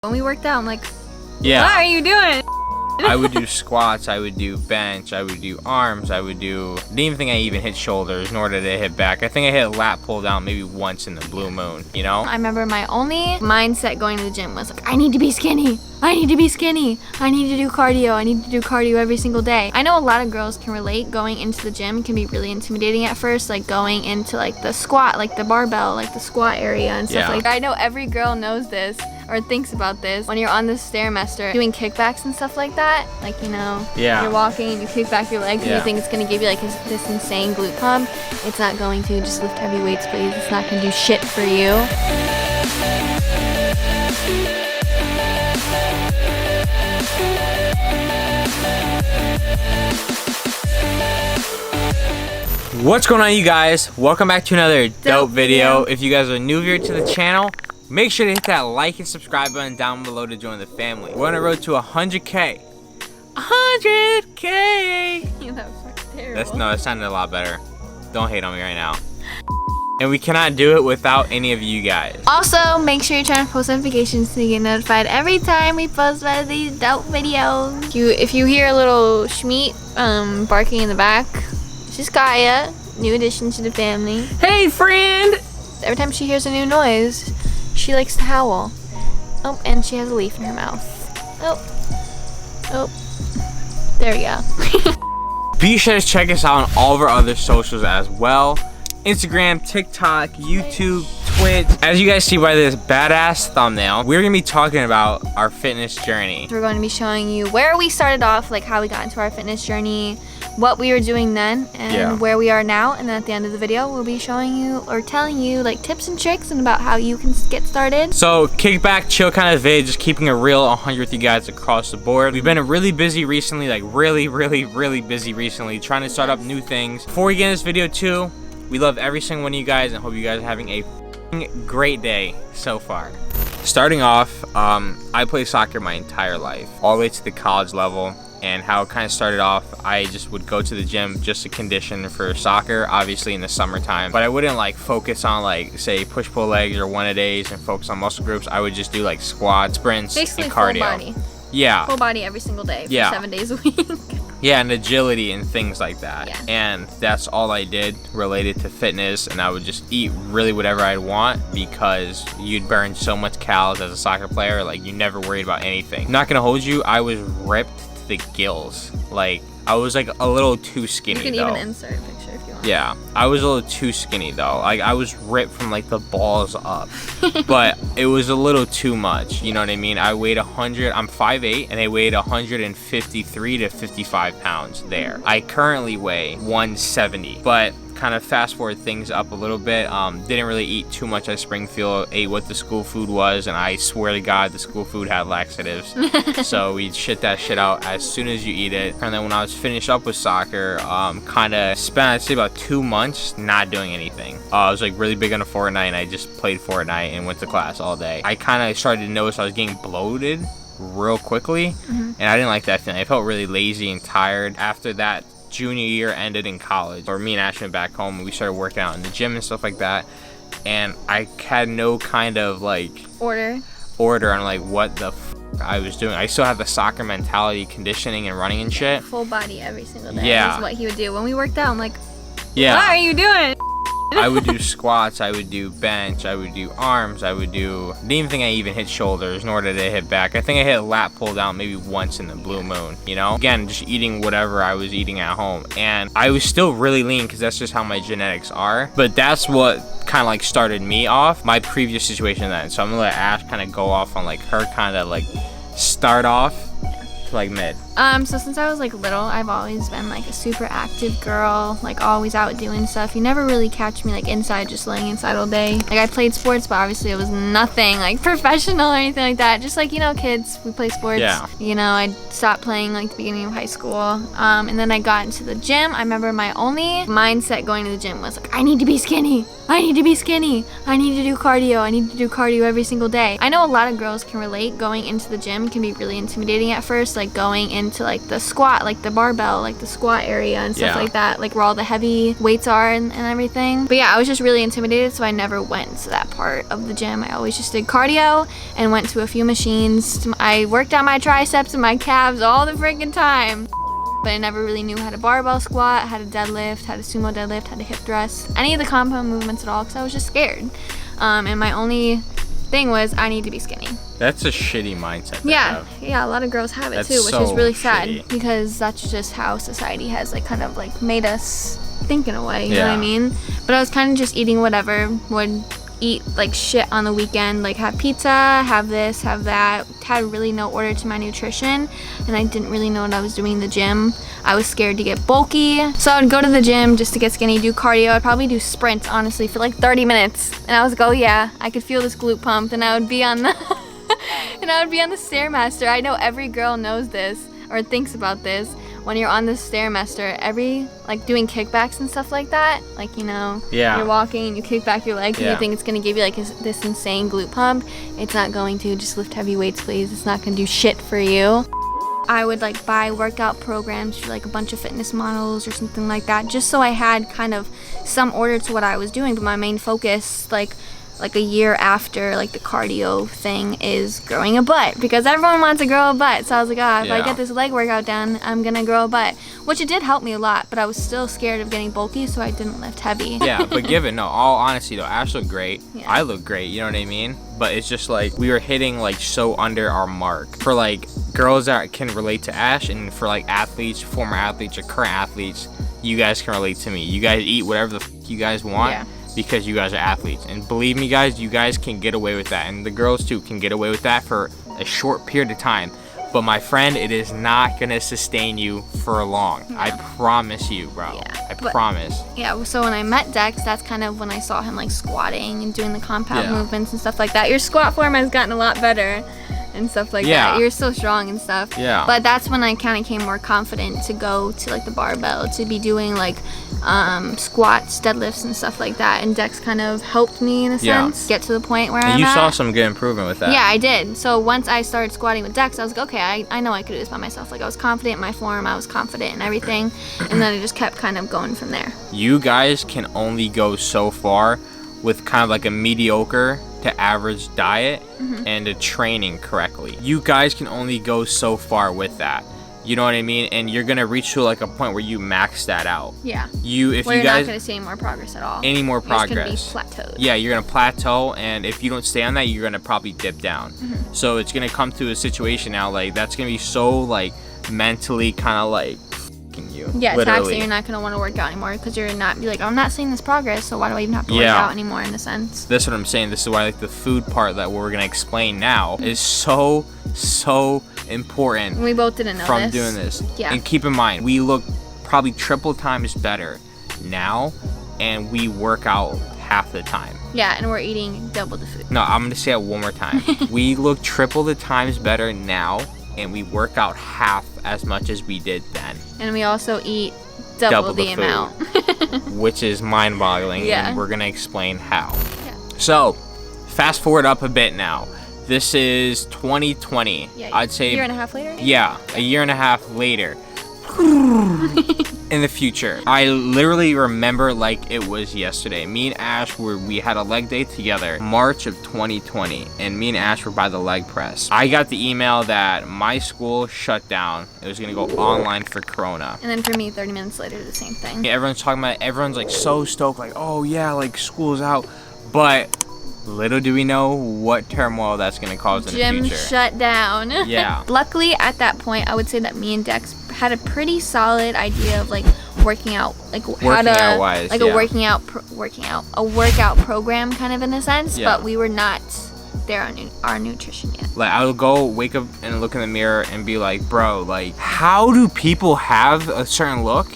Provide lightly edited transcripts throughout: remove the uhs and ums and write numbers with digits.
When we worked out, I'm like, Yeah. what are you doing? I would do squats, I would do bench, I would do arms, I didn't even think I even hit shoulders, nor did I hit back. I think I hit a lat pull down maybe once in the blue moon, you know? I remember my only mindset going to the gym was like, I need to be skinny. I need to be skinny. I need to do cardio. I need to do cardio every single day. I know a lot of girls can relate. Going into the gym can be really intimidating at first, like going into like the squat, like the barbell, like the squat area and stuff like that. I know every girl knows this or thinks about this when you're on the Stairmaster doing kickbacks and stuff like that. Like, you know, you're walking and you kick back your legs and you think it's gonna give you like this insane glute pump. It's not going to. Just lift heavy weights, please. It's not gonna do shit for you. What's going on, you guys? Welcome back to another dope video. If you guys are new here to the channel, make sure to hit that like and subscribe button down below to join the family. We're on the road to 100K. 100K! That was fucking terrible. That sounded a lot better. Don't hate on me right now. And we cannot do it without any of you guys. Also, make sure you turn on post notifications so you get notified every time we post one of these dope videos. If you hear a little Schmeat barking in the back, it's just Gaia, new addition to the family. Hey, friend! Every time she hears a new noise, she likes to howl. Oh, and she has a leaf in her mouth. Oh, there we go. Be sure to check us out on all of our other socials as well. Instagram, TikTok, YouTube, Twitch. As you guys see by this badass thumbnail, we're gonna be talking about our fitness journey. We're going to be showing you where we started off, like how we got into our fitness journey, what we were doing then, and where we are now. And then at the end of the video, we'll be showing you or telling you like tips and tricks and about how you can get started. So kick back, chill kind of vid, just keeping it real 100 with you guys across the board. We've been really busy recently, like really busy recently, trying to start up new things. Before we get in this video too, we love every single one of you guys and hope you guys are having a great day so far. Starting off, I played soccer my entire life, all the way to the college level. And how it kind of started off, I just would go to the gym just to condition for soccer, obviously in the summertime. But I wouldn't like focus on like, say, push-pull legs or one-a-days and focus on muscle groups. I would just do like squats, sprints, basically and cardio. Full body. Yeah. Full body every single day for 7 days a week. Yeah, and agility and things like that. Yeah. And that's all I did related to fitness, and I would just eat really whatever I'd want because you'd burn so much calories as a soccer player, like you never worried about anything. I'm not gonna hold you, I was ripped to the gills. Like, I was like a little too skinny. You can even insert a picture if you want. Yeah, I was a little too skinny though. Like, I was ripped from like the balls up. But it was a little too much, you know what I mean? I weighed 100, I'm 5'8", and I weighed 153 to 55 pounds there. I currently weigh 170, but kind of fast forward things up a little bit. Didn't really eat too much at Springfield, ate what the school food was, and I swear to God the school food had laxatives. So we'd shit that shit out as soon as you eat it. And then when I was finished up with soccer, kind of spent, I'd say, about 2 months not doing anything. I was like really big on Fortnite, and I just played Fortnite and went to class all day. I kind of started to notice I was getting bloated real quickly, and I didn't like that feeling. I felt really lazy and tired. After that junior year ended in college, or me and Ash went back home and we started working out in the gym and stuff like that, and I had no kind of like order on like what the I was doing. I still have the soccer mentality, conditioning and running and shit. Full body every single day. Yeah, is what he would do when we worked out. I'm like, what are you doing? I would do squats, I would do bench, I would do arms, didn't even think I even hit shoulders, nor did I hit back. I think I hit a lat pull down maybe once in the blue moon, you know? Again, just eating whatever I was eating at home. And I was still really lean because that's just how my genetics are. But that's what kind of like started me off, my previous situation then. So I'm gonna let Ash kind of go off on like her kind of like start off to like mid. So since I was like little, I've always been like a super active girl, like always out doing stuff. You never really catch me like inside, just laying inside all day. Like I played sports, but obviously it was nothing like professional or anything like that. Just like, you know, kids, we play sports. Yeah. You know, I stopped playing like the beginning of high school. And then I got into the gym. I remember my only mindset going to the gym was like, I need to be skinny. I need to be skinny. I need to do cardio. I need to do cardio every single day. I know a lot of girls can relate. Going into the gym can be really intimidating at first, like going into into like the squat, like the barbell, like the squat area and stuff like that, like where all the heavy weights are and everything. But yeah, I was just really intimidated, so I never went to that part of the gym. I always just did cardio and went to a few machines. I worked out my triceps and my calves all the freaking time. But I never really knew how to barbell squat, how to deadlift, how to sumo deadlift, how to hip thrust, any of the compound movements at all, because I was just scared. And my only thing was I need to be skinny. That's a shitty mindset. Yeah, a lot of girls have it too, which is really sad because that's just how society has like kind of like made us think in a way, you know what I mean? But I was kind of just eating whatever, would eat like shit on the weekend, like have pizza, have this, have that, had really no order to my nutrition, and I didn't really know what I was doing in the gym. I was scared to get bulky, so I would go to the gym just to get skinny, do cardio. I'd probably do sprints honestly for like 30 minutes, and I was like, oh yeah, I could feel this glute pump, and I would be on the and I would be on the Stairmaster. I know every girl knows this or thinks about this. When you're on the Stairmaster, every like doing kickbacks and stuff like that, like, you know, you're walking and you kick back your leg and you think it's gonna give you like this insane glute pump. It's not going to. Just lift heavy weights, please. It's not gonna do shit for you. I would like buy workout programs for like a bunch of fitness models or something like that, just so I had kind of some order to what I was doing. But my main focus, like a year after like the cardio thing, is growing a butt, because everyone wants to grow a butt. So I was like, if I get this leg workout done, I'm gonna grow a butt, which it did help me a lot, but I was still scared of getting bulky, so I didn't lift heavy. Yeah, but all honesty though, Ash looked great. I look great, you know what I mean? But it's just like we were hitting like so under our mark for like girls that can relate to Ash, and for like athletes, former athletes or current athletes, you guys can relate to me. You guys eat whatever the you guys want. Because you guys are athletes, and believe me guys, you guys can get away with that, and the girls too can get away with that for a short period of time. But my friend, it is not gonna sustain you for long. I promise you, bro. I promise. Yeah, so when I met Dex, that's kind of when I saw him like squatting and doing the compound movements and stuff like that. Your squat form has gotten a lot better and stuff like that. You're still strong and stuff. But that's when I kind of came more confident to go to like the barbell, to be doing like squats, deadlifts and stuff like that. And Dex kind of helped me in a sense get to the point where I'm at. You saw some good improvement with that. Yeah, I did. So once I started squatting with Dex, I was like, okay, I know I could do this by myself. Like I was confident in my form, I was confident in everything, and then I just kept kind of going from there. You guys can only go so far with kind of like a mediocre to average diet and a training correctly. You guys can only go so far with that. You know what I mean? And you're gonna reach to like a point where you max that out. Yeah. If you're you guys not gonna see any more progress at all. Any more progress. You're just gonna be plateaued. Yeah, you're gonna plateau, and if you don't stay on that, you're gonna probably dip down. So it's gonna come to a situation now like that's gonna be so like mentally kind of like you. Yeah, it's actually you're not gonna want to work out anymore because you're not. You're like, I'm not seeing this progress, so why do I even have to work out anymore? In a sense. That's what I'm saying. This is why like the food part that we're gonna explain now is so important. We both didn't know from doing this. Yeah. And keep in mind, we look probably triple times better now, and we work out half the time. Yeah, and we're eating double the food. No, I'm gonna say it one more time. We look triple the times better now, and we work out half as much as we did then. And we also eat double the amount. Which is mind-boggling, and we're gonna explain how. So, fast forward up a bit now. This is 2020. I'd say a year and a half later? Yeah, a year and a half later. In the future. I literally remember like it was yesterday. Me and Ash we had a leg day together, March of 2020, and me and Ash were by the leg press. I got the email that my school shut down. It was gonna go online for Corona. And then for me, 30 minutes later, the same thing. Everyone's talking about it. Everyone's like so stoked, like, oh yeah, like school's out. But little do we know what turmoil that's going to cause in the future. Gym shut down. Yeah. Luckily, at that point, I would say that me and Dex had a pretty solid idea of like working out, like how to, like a workout program kind of in a sense. But we were not there on our nutrition yet. Like I would go wake up and look in the mirror and be like, bro, like how do people have a certain look?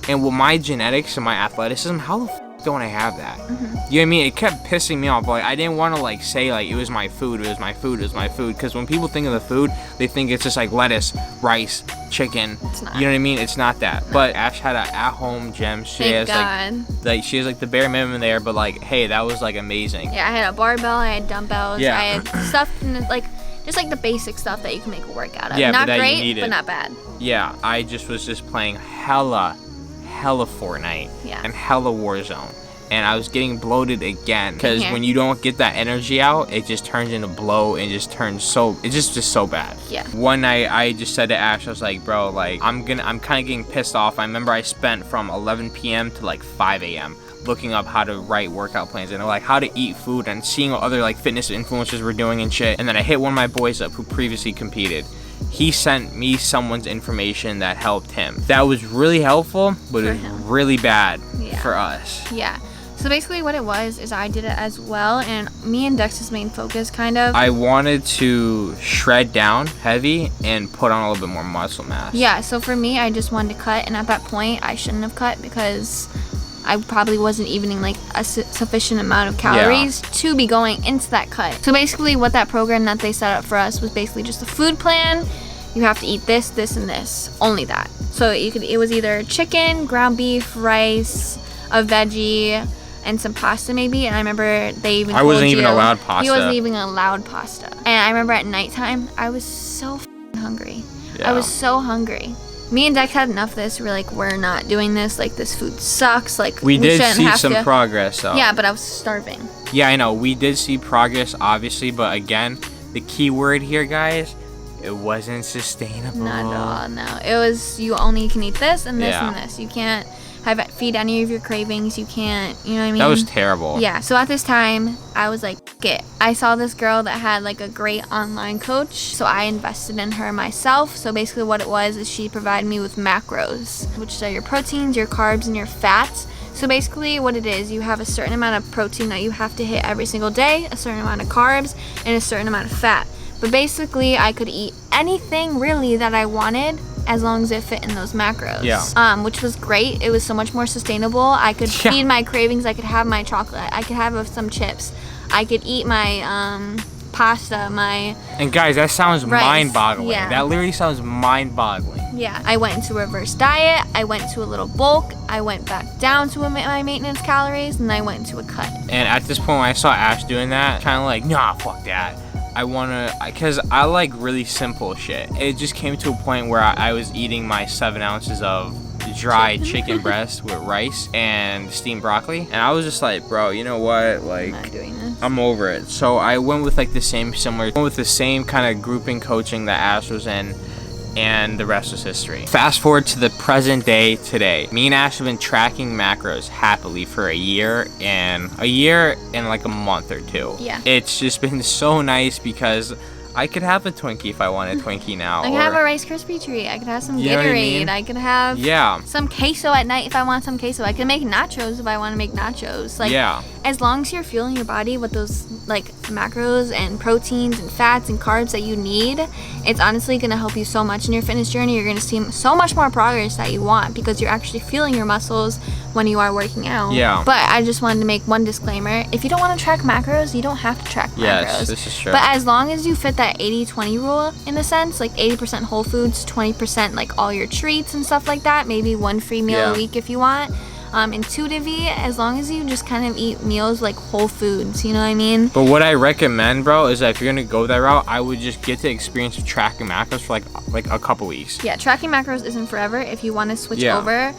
And with my genetics and my athleticism, how the don't I have that? You know what I mean? It kept pissing me off. Like I didn't want to like say like it was my food, it was my food, it was my food. Because when people think of the food, they think it's just like lettuce, rice, chicken. It's not. You know what I mean? It's not that. No. But Ash had an at-home gym. She has like she has like the bare minimum there. But like, hey, that was like amazing. Yeah, I had a barbell, I had dumbbells, I had stuff in the, like Just like the basic stuff that you can make a workout of. Yeah, not but that you great, needed. but not bad. Yeah, I was just playing hella Fortnite and hella Warzone. And I was getting bloated again because when you don't get that energy out, it just turns into bloat and just turns it's just so bad. Yeah. One night I just said to Ash, I was like, bro, like I'm kind of getting pissed off. I remember I spent from 11 p.m. to like 5 a.m. looking up how to write workout plans and like how to eat food and seeing what other like fitness influencers were doing and shit. And then I hit one of my boys up who previously competed. He sent me someone's information that helped him. That was really helpful, but it was really bad for us. Yeah. So basically what it was is I did it as well, and me and Dex's main focus kind of. I wanted to shred down heavy and put on a little bit more muscle mass. Yeah, so for me, I just wanted to cut, and at that point, I shouldn't have cut because I probably wasn't eating like a sufficient amount of calories to be going into that cut. So basically what that program that they set up for us was basically just a food plan. You have to eat this, this, and this. Only that. So it was either chicken, ground beef, rice, a veggie, and some pasta maybe. And I remember they even I wasn't even allowed pasta. He wasn't even allowed pasta. And I remember at nighttime, I was so hungry. Yeah. I was so hungry. Me and Dex had enough of this. We're not doing this. Like, this food sucks. Like, we did shouldn't see have some progress though. Yeah, but I was starving. Yeah, I know. We did see progress, obviously, but again, the key word here, guys, it wasn't sustainable. Not at all, no. It was, you only can eat this and this Yeah. and this. You can't feed any of your cravings. You can't, you know what I mean? That was terrible. Yeah, so at this time, I was like, I saw this girl that had like a great online coach, so I invested in her myself. So basically what it was is she provided me with macros, which are your proteins, your carbs, and your fats. So basically what it is, you have a certain amount of protein that you have to hit every single day, a certain amount of carbs, and a certain amount of fat. But basically I could eat anything really that I wanted as long as it fit in those macros. Yeah. Which was great. It was so much more sustainable. I could feed my cravings. I could have my chocolate. I could have some chips. I could eat my pasta, And guys, that sounds rice. mind-boggling. Yeah. That literally sounds mind-boggling. Yeah. I went into a reverse diet. I went to a little bulk. I went back down to my maintenance calories, and I went into a cut. And at this point, when I saw Ash doing that, kind of like, nah, fuck that. Because I like really simple shit. It just came to a point where I was eating my 7 ounces of dry chicken breast with rice and steamed broccoli. And I was just like, bro, you know what? Like, I'm not doing this. I'm over it. So I went with like the same kind of grouping coaching that Ash was in. And the rest was history. Fast forward to the present day today. Me and Ash have been tracking macros happily for a year and like a month or two. Yeah. It's just been so nice because I could have a Twinkie if I want a Twinkie now. I could have a Rice Krispie treat. I could have some You know what I Gatorade. mean? I could have some queso at night if I want some queso. I could make nachos if I want to make nachos. Like, as long as you're fueling your body with those like macros and proteins and fats and carbs that you need, it's honestly going to help you so much in your fitness journey. You're going to see so much more progress that you want because you're actually feeling your muscles when you are working out. Yeah. But I just wanted to make one disclaimer. If you don't want to track macros, you don't have to track macros. Yes, this is true. But as long as you fit that 80-20 rule in a sense, like 80% whole foods, 20% like all your treats and stuff like that, maybe one free meal a week if you want. Intuitively, as long as you just kind of eat meals like whole foods, you know what I mean? But what I recommend, bro, is that if you're gonna go that route, I would just get the experience of tracking macros for like a couple weeks. Yeah, tracking macros isn't forever. If you want to switch over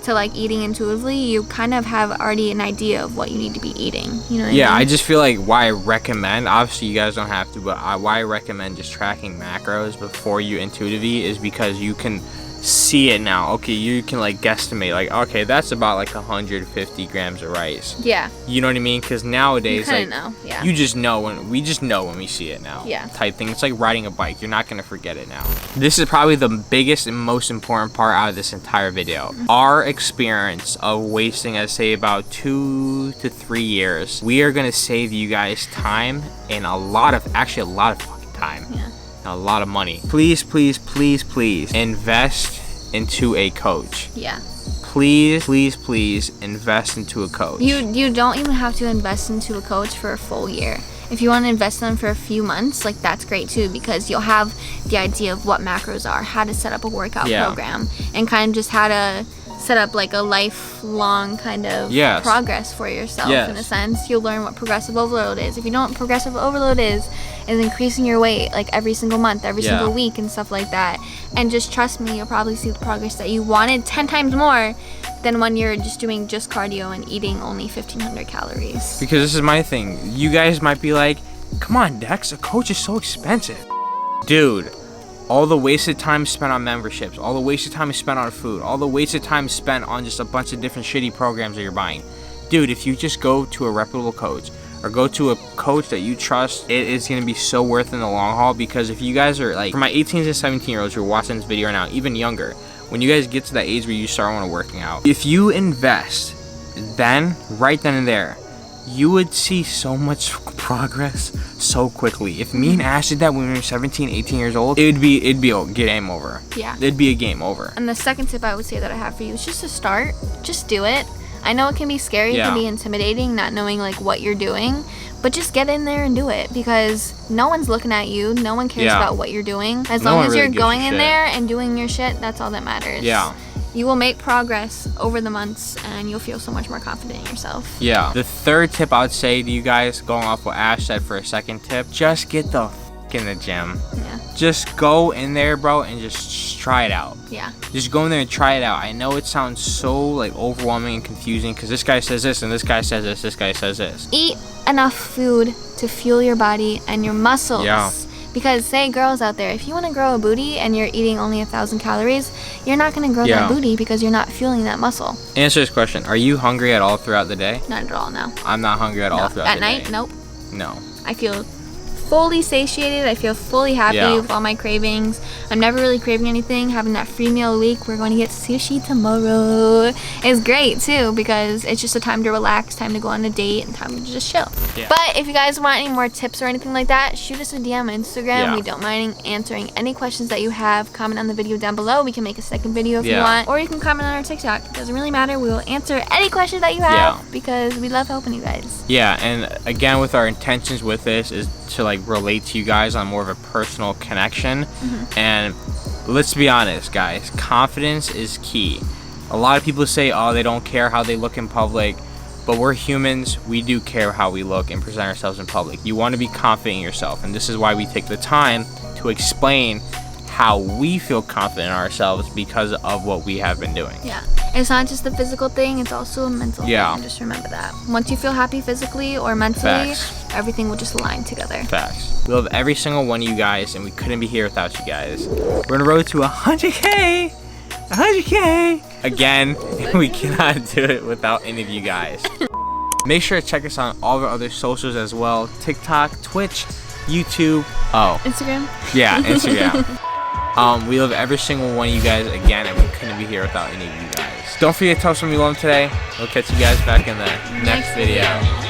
to like eating intuitively, you kind of have already an idea of what you need to be eating. You know what I mean? I just feel like why I recommend, obviously you guys don't have to, but why I recommend just tracking macros before you intuitively is because you can see it now. Okay, you can like guesstimate like, okay, that's about like 150 grams of rice. Yeah. You know what I mean? Because nowadays, like, know. Yeah. you just know when we see it now. Yeah. Type thing. It's like riding a bike. You're not gonna forget it now. This is probably the biggest and most important part out of this entire video. Our experience of wasting, I'd say, about 2 to 3 years. We are gonna save you guys time and a lot of fucking time. Yeah. A lot of money. Please, please, please, please invest into a coach. Yeah. Please, please, please invest into a coach. You don't even have to invest into a coach for a full year. If you want to invest in them for a few months, like that's great too, because you'll have the idea of what macros are, how to set up a workout program, and kind of just how to set up like a lifelong kind of Yes. progress for yourself Yes. in a sense. You'll learn what progressive overload is. If you know what progressive overload is increasing your weight like every single month, every Yeah. single week and stuff like that. And just trust me, you'll probably see the progress that you wanted 10 times more than when you're just doing just cardio and eating only 1,500 calories. Because this is my thing. You guys might be like, come on, Dex, a coach is so expensive. Dude, all the wasted time spent on memberships, all the wasted time spent on food, all the wasted time spent on just a bunch of different shitty programs that you're buying. Dude, if you just go to a reputable coach or go to a coach that you trust, it is going to be so worth it in the long haul. Because if you guys are like, for my 18s and 17 year olds who are watching this video right now, even younger, when you guys get to that age where you start want to working out, if you invest then, right then and there, you would see so much progress so quickly. If me and Ash did that when we were 17, 18 years old, it'd be a game over. Yeah. It'd be a game over. And the second tip I would say that I have for you is just to start. Just do it. I know it can be scary, it Yeah. can be intimidating, not knowing like what you're doing, but just get in there and do it because no one's looking at you. No one cares Yeah. about what you're doing. As No long one as really you're gives a going in shit. there and doing your shit, that's all that matters. Yeah. You will make progress over the months and you'll feel so much more confident in yourself. Yeah. The third tip I would say to you guys, going off what Ash said for a second tip, just get the in the gym. Yeah. Just go in there, bro, and just try it out. Yeah. Just go in there and try it out. I know it sounds so like overwhelming and confusing because this guy says this and this guy says this, this guy says this. Eat enough food to fuel your body and your muscles. Yeah. Because say girls out there, if you want to grow a booty and you're eating only 1,000 calories, you're not going to grow Yeah. that booty because you're not fueling that muscle. Answer this question. Are you hungry at all throughout the day? Not at all, no. I'm not hungry at all No. throughout At the night, day. nope. No. I feel fully satiated. I feel fully happy Yeah. with all my cravings. I'm never really craving anything. Having that free meal a week. We're going to get sushi tomorrow. It's great too because it's just a time to relax, time to go on a date, and time to just chill. Yeah. But if you guys want any more tips or anything like that, shoot us a DM on Instagram. Yeah. We don't mind answering any questions that you have. Comment on the video down below. We can make a second video if you Yeah. want. Or you can comment on our TikTok. It doesn't really matter. We will answer any questions that you have Yeah. because we love helping you guys. Yeah, and again, with our intentions with this is to like relate to you guys on more of a personal connection. And let's be honest, guys, confidence is key. A lot of people say, oh, they don't care how they look in public, but we're humans. We do care how we look and present ourselves in public. You want to be confident in yourself, and this is why we take the time to explain how we feel confident in ourselves because of what we have been doing. Yeah. It's not just a physical thing, it's also a mental Yeah. thing. Just remember that. Once you feel happy physically or mentally, Facts. everything will just align together. Facts. We love every single one of you guys, and we couldn't be here without you guys. We're on the road to 100K! 100K! Again, we cannot do it without any of you guys. Make sure to check us on all of our other socials as well. TikTok, Twitch, YouTube. Oh, Instagram? yeah, Instagram. We love every single one of you guys again, and we couldn't be here without any of you guys. Don't forget to tell us when you love them today. We'll catch you guys back in the next video.